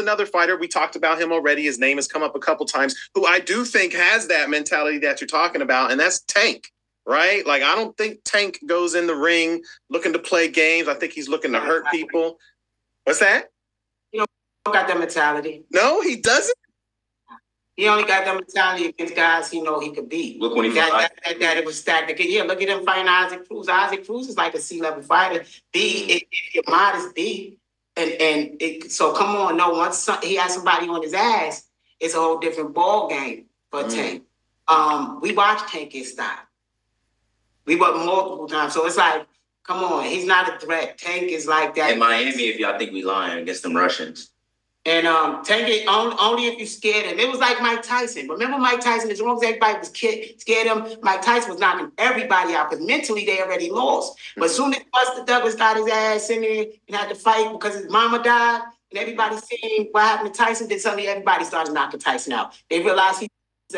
another fighter. We talked about him already. His name has come up a couple times, who I do think has that mentality that you're talking about, and that's Tank, right? Like, I don't think Tank goes in the ring looking to play games. I think he's looking to hurt people. What's that? He don't got that mentality. No, he doesn't. He only got that mentality against guys he know he could beat. Look when he that it was stacked. Yeah, look at him fighting Isaac Cruz. Isaac Cruz is like a C-level fighter. If your mind is B, so come on, no. Once he has somebody on his ass, it's a whole different ball game for Tank. We watched Tank get stopped. We watched multiple times, so it's like, come on, he's not a threat. Tank is like that. In Miami, if y'all think we lying against them Russians. And Tank it only if you scared him. It was like Mike Tyson. Remember Mike Tyson? As long as everybody was scared him, Mike Tyson was knocking everybody out because mentally they already lost. But as soon as Buster Douglas got his ass in there and had to fight because his mama died, and everybody seen what happened to Tyson, then suddenly everybody started knocking Tyson out. They realized he's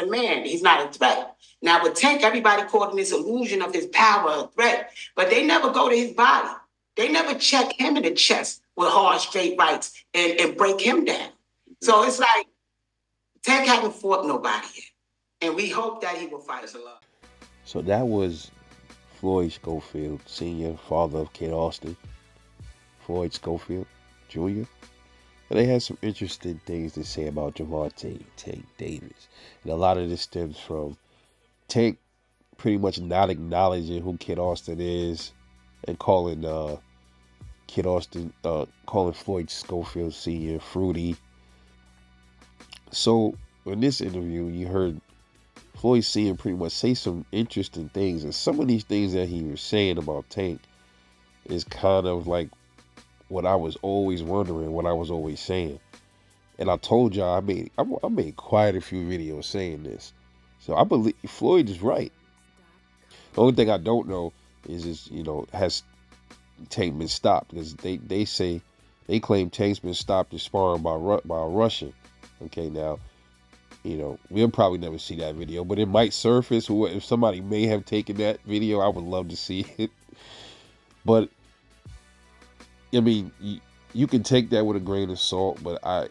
a man. He's not a threat. Now with Tank, everybody caught in this illusion of his power, a threat. But they never go to his body. They never check him in the chest with hard, straight rights and break him down. So it's like, Tank hasn't fought nobody yet. And we hope that he will fight us a lot. So that was Floyd Schofield, Sr., father of Kid Austin. Floyd Schofield, Jr. And they had some interesting things to say about Gervonta Tank Davis. And a lot of this stems from Tank pretty much not acknowledging who Kid Austin is and calling Kid Austin, calling Floyd Schofield Sr. fruity. So in this interview, you heard Floyd Sr. pretty much say some interesting things, and some of these things that he was saying about Tank is kind of like what I was always wondering, what I was always saying. And I told y'all I made quite a few videos saying this. So I believe Floyd is right. The only thing I don't know is has Tank been stopped, because they claim Tank's been stopped in sparring by a Russian. Okay, now, we'll probably never see that video, but it might surface. If somebody may have taken that video, I would love to see it. But I mean, you can take that with a grain of salt, but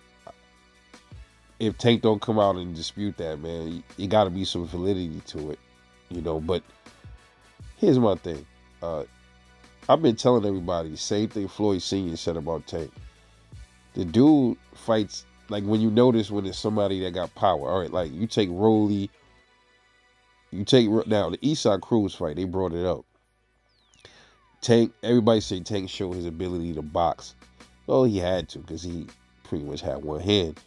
if Tank don't come out and dispute that, man, you got to be some validity to it, But here's my thing. I've been telling everybody the same thing Floyd Sr. said about Tank. The dude fights, like, when you notice when it's somebody that got power. All right, like, you take Rolly, now the Eastside Cruz fight, they brought it up. Tank, everybody say Tank showed his ability to box. Well, he had to, because he pretty much had one hand.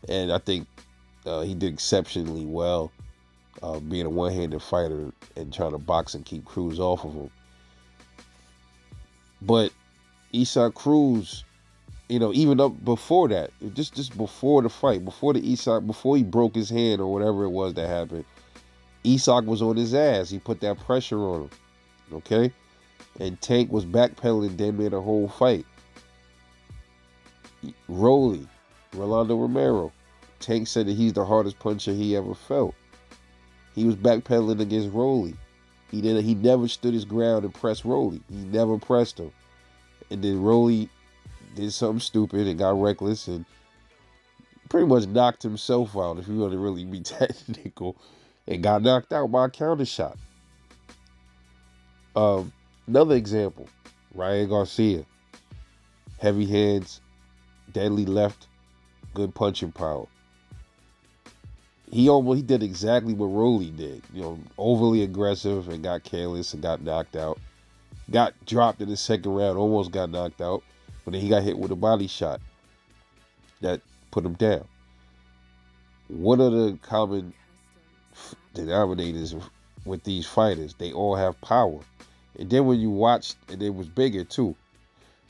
And I think he did exceptionally well being a one-handed fighter and trying to box and keep Cruz off of him. But Eastside Cruz, even up before that, just before the fight, before he broke his hand or whatever it was that happened, Isak was on his ass. He put that pressure on him, okay? And Tank was backpedaling damn near the whole fight. Rolando Romero, Tank said that he's the hardest puncher he ever felt. He was backpedaling against Rolly. He never stood his ground and pressed Rolly. He never pressed him. And then Rolly did something stupid and got reckless and pretty much knocked himself out, if you want to really be technical, and got knocked out by a counter shot. Another example, Ryan Garcia. Heavy hands, deadly left, good punching power. He did exactly what Rolly did. Overly aggressive and got careless and got knocked out. Got dropped in the second round, almost got knocked out. But then he got hit with a body shot that put him down. One of the common denominators with these fighters, they all have power. And then when you watch, and it was bigger too,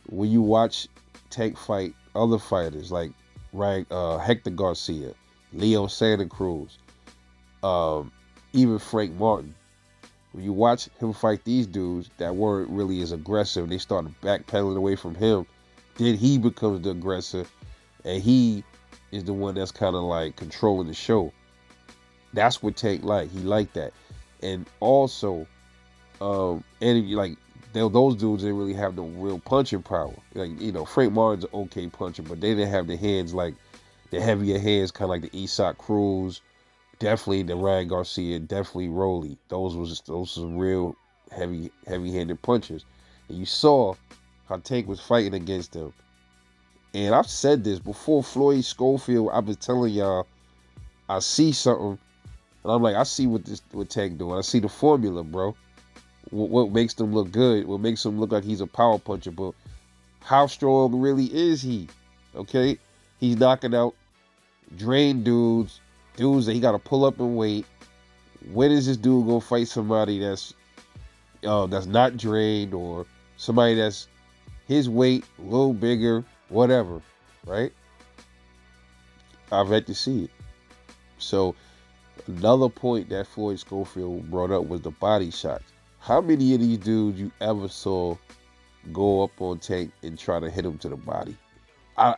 when you watch Tank fight other fighters like Hector Garcia, Leo Santa Cruz, even Frank Martin. When you watch him fight these dudes that weren't really as aggressive, they started backpedaling away from him, then he becomes the aggressor, and he is the one that's kind of like controlling the show. That's what Tank like. He liked that. And also, and like those dudes didn't really have no real punching power. Like, you know, Frank Martin's an okay puncher, but they didn't have the hands like the heavier hands, kind of like the Isak Cruz, definitely the Ryan Garcia, definitely Rolly. Those were real heavy-handed punches. And you saw how Tank was fighting against them. And I've said this before, Floyd Schofield, I've been telling y'all, I see something, and I'm like, I see what Tank doing. I see the formula, bro. What makes them look good, what makes him look like he's a power puncher, but how strong really is he? Okay? He's knocking out drained dudes that he got to pull up and wait. When is this dude gonna fight somebody that's not drained, or somebody that's his weight, a little bigger, whatever, right? I've had to see it. So another point that Floyd Schofield brought up was the body shots. How many of these dudes you ever saw go up on Tank and try to hit him to the body? I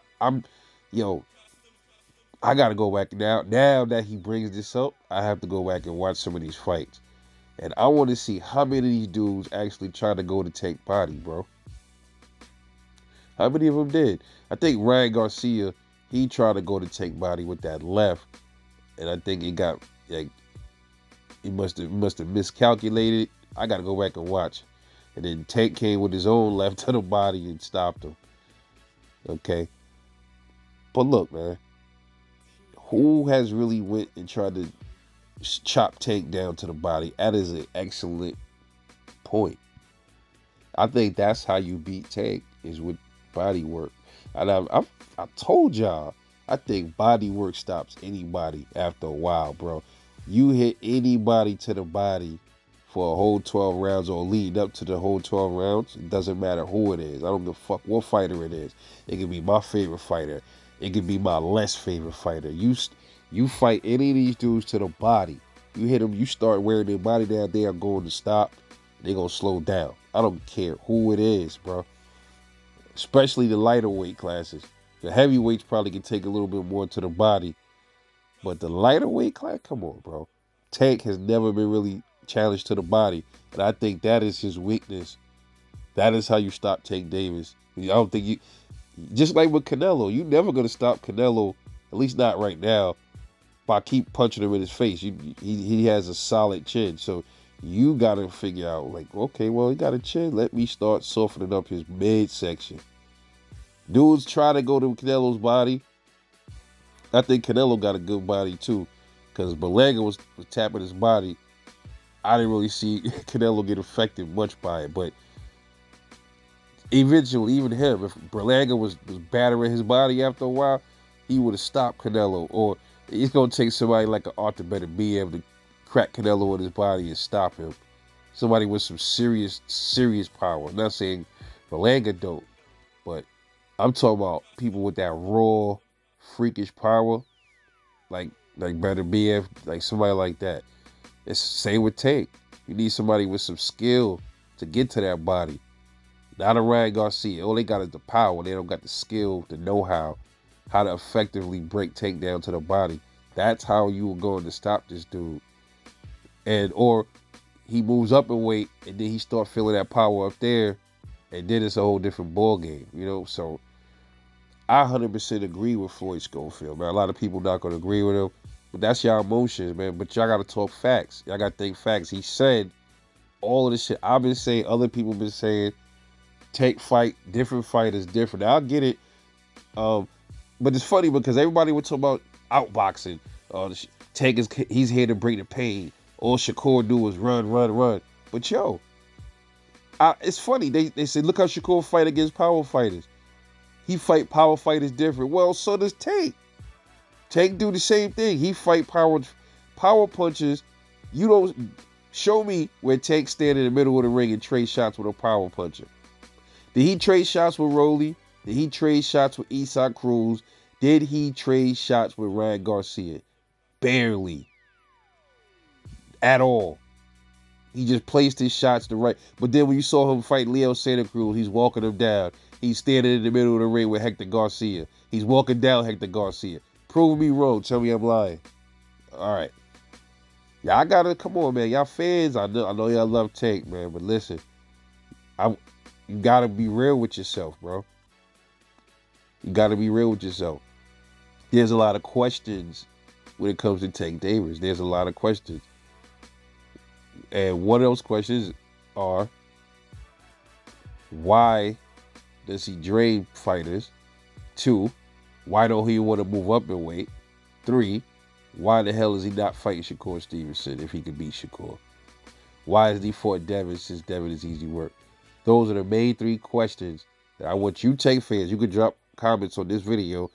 gotta go back now. Now that he brings this up, I have to go back and watch some of these fights. And I want to see how many of these dudes actually try to go to Tank body, bro. How many of them did? I think Ryan Garcia, he tried to go to Tank body with that left. And I think it got, like, he must have miscalculated. I got to go back and watch. And then Tank came with his own left to the body and stopped him. Okay. But look, man. Who has really went and tried to chop Tank down to the body? That is an excellent point. I think that's how you beat Tank, is with body work. And I told y'all, I think body work stops anybody after a while, bro. You hit anybody to the body for a whole 12 rounds or lead up to the whole 12 rounds, it doesn't matter who it is. I don't give a fuck what fighter it is. It could be my favorite fighter. It could be my less favorite fighter. You fight any of these dudes to the body. You hit them, you start wearing their body down, they are going to stop. They're going to slow down. I don't care who it is, bro. Especially the lighter weight classes. The heavyweights probably can take a little bit more to the body. But the lighter weight class, come on, bro. Tank has never been really challenged to the body. And I think that is his weakness. That is how you stop Tank Davis. I don't think you... Just like with Canelo, you're never going to stop Canelo, at least not right now, by keep punching him in his face. He has a solid chin. So you got to figure out, like, okay, well, he got a chin. Let me start softening up his midsection. Dudes try to go to Canelo's body. I think Canelo got a good body, too, because Berlanga was tapping his body. I didn't really see Canelo get affected much by it, but eventually, even him, if Berlanga was battering his body after a while, he would have stopped Canelo. Or it's going to take somebody like an Arthur Beterbiev to crack Canelo in his body and stop him. Somebody with some serious power. I'm not saying Berlanga don't, but I'm talking about people with that raw, freakish power, like Beterbiev, like somebody like that. It's the same with Tank. You need somebody with some skill to get to that body. Not a Ryan Garcia. All they got is the power. They don't got the skill, the know-how, how to effectively break Tank down to the body. That's how you are going to stop this dude. Or he moves up in weight, and then he start feeling that power up there, and then it's a whole different ball game, you know? So I 100% agree with Floyd Schofield, man. A lot of people not going to agree with him, but that's y'all emotions, man. But y'all got to talk facts. Y'all got to think facts. He said all of this shit I've been saying, other people been saying. Tank fight, different fighters, different. Now, I get it. But it's funny because everybody would talk about outboxing. Tank he's here to bring the pain. All Shakur do is run. But yo, it's funny. They say, look how Shakur fight against power fighters. He fight power fighters different. Well, so does Tank. Tank do the same thing. He fight power punches. You don't show me where Tank stand in the middle of the ring and trade shots with a power puncher. Did he trade shots with Rolly? Did he trade shots with Isak Cruz? Did he trade shots with Ryan Garcia? Barely. At all. He just placed his shots the right. But then when you saw him fight Leo Santa Cruz, he's walking him down. He's standing in the middle of the ring with Hector Garcia. He's walking down Hector Garcia. Prove me wrong. Tell me I'm lying. All right. Y'all gotta, come on, man. Y'all fans, I know y'all love Tank, man. But listen, You gotta be real with yourself, bro. You gotta be real with yourself. There's a lot of questions when it comes to Tank Davis. There's a lot of questions. And one of those questions are, why does he drain fighters? 2, why don't he want to move up in weight? 3, why the hell is he not fighting Shakur Stevenson if he could beat Shakur? Why has he fought Devin since Devin is easy work? Those are the main 3 questions that I want you Tank fans. You can drop comments on this video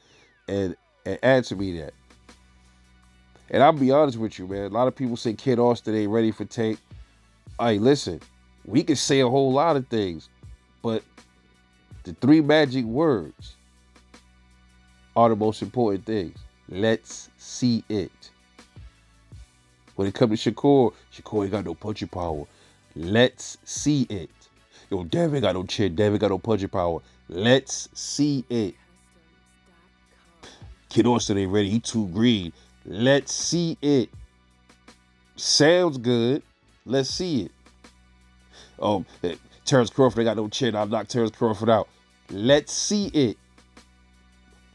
and answer me that. And I'll be honest with you, man. A lot of people say Kid Austin ain't ready for Tank. Hey, listen, we can say a whole lot of things, but the 3 magic words are the most important things. Let's see it. When it comes to Shakur ain't got no punching power. Let's see it. Yo, Devin got no chin. Devin got no punching power. Let's see it. Kid Austin ain't ready. He too green. Let's see it. Sounds good. Let's see it. Terrence Crawford ain't got no chin. I'll knock Terrence Crawford out. Let's see it.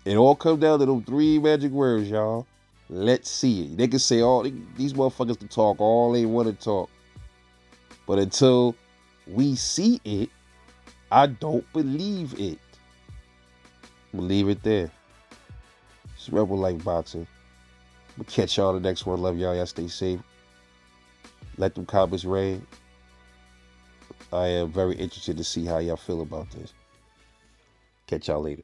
It all comes down to those 3 magic words, y'all. Let's see it. They can say these motherfuckers can talk all they want to talk. But until we see it, I don't believe it. We'll leave it there. It's Rebel Life Boxing. We'll catch y'all the next one. Love y'all. Y'all stay safe. Let them comments rain. I am very interested to see how y'all feel about this. Catch y'all later.